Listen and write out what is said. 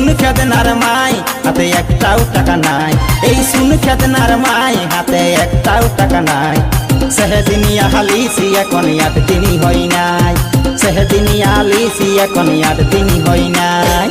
শুন খেদনার মাই হাতে একটাও টাকা নাই, এই শুন খেদনার মাই হাতে একটাও টাকা নাই। সেহদিনিয়া হালিসি এখন 8 দিনই হয় নাই, সেহদিনিয়া হালিসি এখন 8 দিনই হয় নাই।